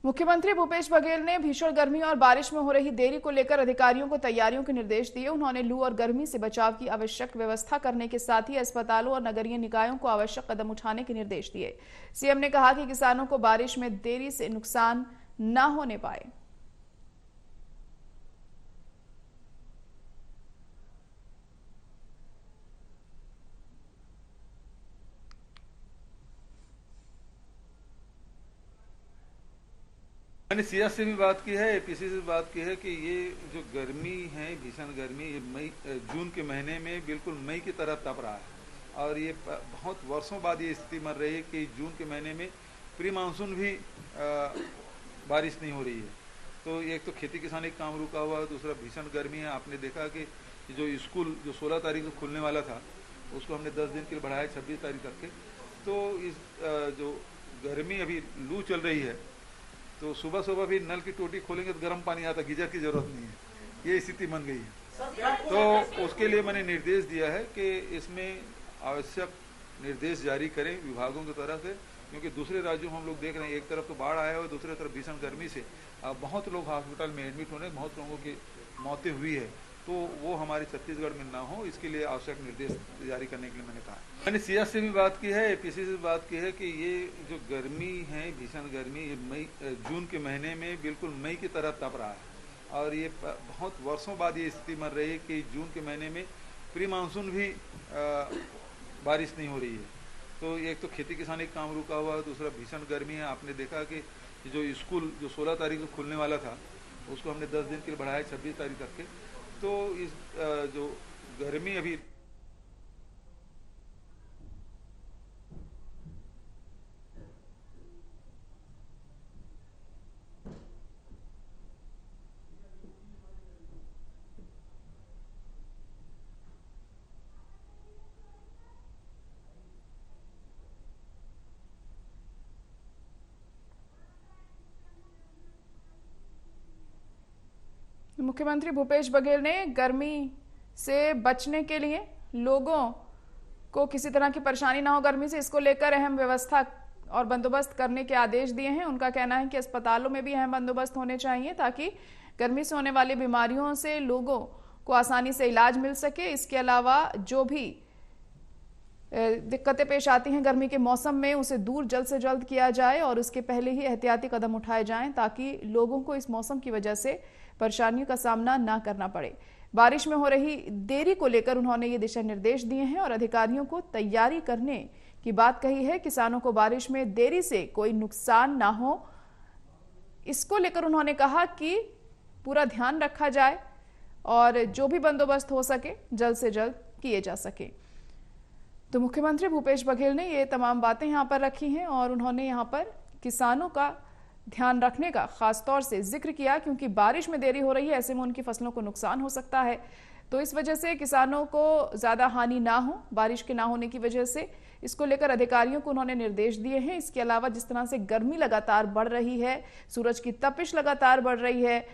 मुख्यमंत्री भूपेश बघेल ने भीषण गर्मी और बारिश में हो रही देरी को लेकर अधिकारियों को तैयारियों के निर्देश दिए। उन्होंने लू और गर्मी से बचाव की आवश्यक व्यवस्था करने के साथ ही अस्पतालों और नगरीय निकायों को आवश्यक कदम उठाने के निर्देश दिए। सीएम ने कहा कि किसानों को बारिश में देरी से नुकसान न होने पाए। मैंने सीएस से भी बात की है, एपीसी से भी बात की है कि ये जो गर्मी है, भीषण गर्मी, ये जून के महीने में बिल्कुल मई की तरह तप रहा है और ये बहुत वर्षों बाद ये स्थिति बन रही है कि जून के महीने में प्री मानसून भी बारिश नहीं हो रही है। तो एक तो खेती किसानी का काम रुका हुआ है, दूसरा भीषण गर्मी है। आपने देखा कि जो स्कूल जो 16 तारीख को खुलने वाला था उसको हमने 10 दिन के लिए बढ़ाया 26 तारीख तक के। तो इस जो गर्मी अभी लू चल रही है तो सुबह सुबह भी नल की टोटी खोलेंगे तो गर्म पानी आता, गीजर की जरूरत नहीं है। ये स्थिति बन गई है। तो उसके लिए मैंने निर्देश दिया है कि इसमें आवश्यक निर्देश जारी करें विभागों की तरफ से, क्योंकि दूसरे राज्यों में हम लोग देख रहे हैं एक तरफ तो बाढ़ आया है और दूसरी तरफ भीषण गर्मी से बहुत लोग हॉस्पिटल में एडमिट होने, बहुत लोगों की मौतें हुई है। तो वो हमारे छत्तीसगढ़ में ना हो, इसके लिए आवश्यक निर्देश जारी करने के लिए मैंने कहा। मैंने सीएस से भी बात की है, एपीसी से भी बात की है कि ये जो गर्मी है, भीषण गर्मी, ये जून के महीने में बिल्कुल मई की तरह तप रहा है और ये बहुत वर्षों बाद ये स्थिति बन रही है कि जून के महीने में प्री मानसून भी बारिश नहीं हो रही है। तो एक तो खेती किसानी का काम रुका हुआ है, दूसरा भीषण गर्मी है। आपने देखा कि जो स्कूल जो 16 तारीख को खुलने वाला था उसको हमने 10 दिन के लिए बढ़ाया 26 तारीख तक के। तो इस जो गर्मी अभी मुख्यमंत्री भूपेश बघेल ने गर्मी से बचने के लिए लोगों को किसी तरह की परेशानी ना हो गर्मी से, इसको लेकर अहम व्यवस्था और बंदोबस्त करने के आदेश दिए हैं। उनका कहना है कि अस्पतालों में भी अहम बंदोबस्त होने चाहिए ताकि गर्मी से होने वाली बीमारियों से लोगों को आसानी से इलाज मिल सके। इसके अलावा जो भी दिक्कतें पेश आती हैं गर्मी के मौसम में उसे दूर जल्द से जल्द किया जाए और उसके पहले ही एहतियाती कदम उठाए जाएं ताकि लोगों को इस मौसम की वजह से परेशानियों का सामना ना करना पड़े। बारिश में हो रही देरी को लेकर उन्होंने ये दिशा निर्देश दिए हैं और अधिकारियों को तैयारी करने की बात कही है। किसानों को बारिश में देरी से कोई नुकसान ना हो, इसको लेकर उन्होंने कहा कि पूरा ध्यान रखा जाए और जो भी बंदोबस्त हो सके जल्द से जल्द किए जा सके। तो मुख्यमंत्री भूपेश बघेल ने ये तमाम बातें यहाँ पर रखी हैं और उन्होंने यहाँ पर किसानों का ध्यान रखने का खासतौर से जिक्र किया, क्योंकि बारिश में देरी हो रही है, ऐसे में उनकी फसलों को नुकसान हो सकता है। तो इस वजह से किसानों को ज़्यादा हानि ना हो बारिश के ना होने की वजह से, इसको लेकर अधिकारियों को उन्होंने निर्देश दिए हैं। इसके अलावा जिस तरह से गर्मी लगातार बढ़ रही है, सूरज की तपिश लगातार बढ़ रही है,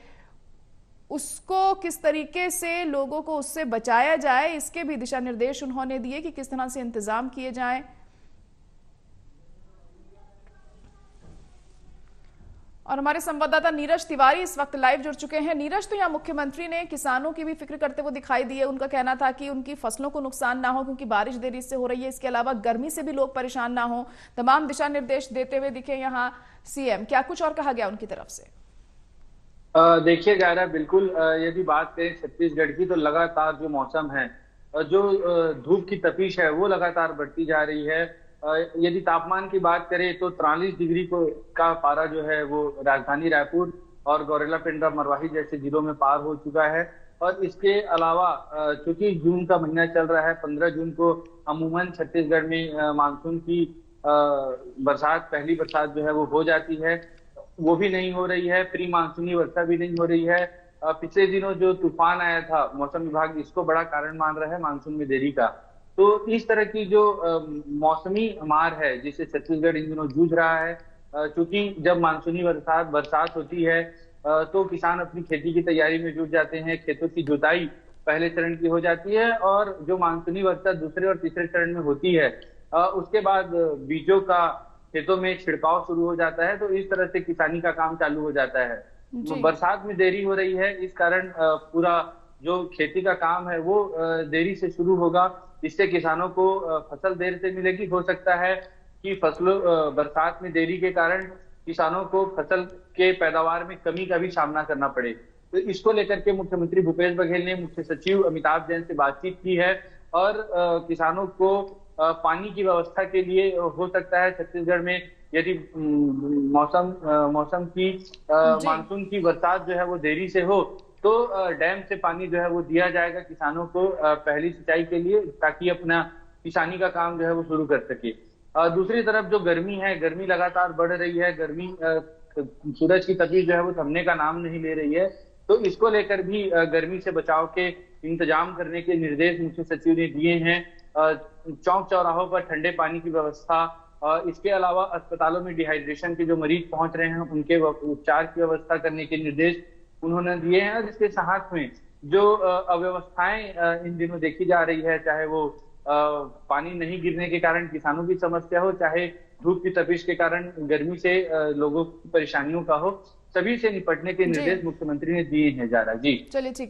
उसको किस तरीके से लोगों को उससे बचाया जाए, इसके भी दिशा निर्देश उन्होंने दिए कि किस तरह से इंतजाम किए जाएं। और हमारे संवाददाता नीरज तिवारी इस वक्त लाइव जुड़ चुके हैं। नीरज, तो यहाँ मुख्यमंत्री ने किसानों की भी फिक्र करते हुए दिखाई दी है। उनका कहना था कि उनकी फसलों को नुकसान ना हो क्योंकि बारिश देरी से हो रही है, इसके अलावा गर्मी से भी लोग परेशान ना हो, तमाम दिशा निर्देश देते हुए दिखे यहाँ सीएम। क्या कुछ और कहा गया उनकी तरफ से? देखिए गायरा, बिल्कुल यदि बात करें छत्तीसगढ़ की तो लगातार जो मौसम है, जो धूप की तपिश है वो लगातार बढ़ती जा रही है। यदि तापमान की बात करें तो 43 डिग्री का पारा जो है वो राजधानी रायपुर और गौरेला पेंड्रा मरवाही जैसे जिलों में पार हो चुका है। और इसके अलावा चूंकि जून का महीना चल रहा है, 15 जून को अमूमन छत्तीसगढ़ में मानसून की बरसात, पहली बरसात जो है वो हो जाती है, वो भी नहीं हो रही है। प्री मानसूनी वर्षा भी नहीं हो रही है। पिछले दिनों जो तूफान आया था, मौसम विभाग इसको बड़ा कारण मान रहा है मानसून में देरी का। तो इस तरह की जो मौसमी मार है जिसे छत्तीसगढ़ इन दिनों जूझ रहा है, क्योंकि जब मानसूनी बरसात होती है तो किसान अपनी खेती की तैयारी में जुट जाते हैं। खेतों की जुताई पहले चरण की हो जाती है और जो मानसूनी वर्षा दूसरे और तीसरे चरण में होती है, उसके बाद बीजों का खेतों में छिड़काव शुरू हो जाता है, तो इस तरह से किसानी का काम चालू हो जाता है। जी। बरसात में देरी हो रही है, इस कारण पूरा जो खेती का काम है वो देरी से शुरू होगा। इससे किसानों को फसल देर से मिलेगी। हो सकता है कि फसलों बरसात में देरी के कारण किसानों को फसल के पैदावार में कमी का भी सामना करना पड़े। तो इसको लेकर के मुख्यमंत्री भूपेश बघेल ने मुख्य सचिव अमिताभ जैन से बातचीत की है और किसानों को पानी की व्यवस्था के लिए हो सकता है छत्तीसगढ़ में यदि मौसम की जी। मानसून की बरसात जो है वो देरी से हो तो डैम से पानी जो है वो दिया जाएगा किसानों को पहली सिंचाई के लिए, ताकि अपना किसानी का काम जो है वो शुरू कर सके। दूसरी तरफ जो गर्मी है, गर्मी लगातार बढ़ रही है। गर्मी सूरज की तपीस जो है वो थमने का नाम नहीं ले रही है। तो इसको लेकर भी गर्मी से बचाव के इंतजाम करने के निर्देश मुख्य सचिव ने दिए हैं। चौक चौराहों पर ठंडे पानी की व्यवस्था, इसके अलावा अस्पतालों में डिहाइड्रेशन के जो मरीज पहुंच रहे हैं उनके उपचार की व्यवस्था करने के निर्देश उन्होंने दिए हैं। और इसके साथ में जो अव्यवस्थाएं इन दिनों देखी जा रही है, चाहे वो पानी नहीं गिरने के कारण किसानों की समस्या हो, चाहे धूप की तपिश के कारण गर्मी से लोगों की परेशानियों का हो, सभी से निपटने के जी। निर्देश मुख्यमंत्री ने दिए हैं। जारा जी। चलिए, ठीक है।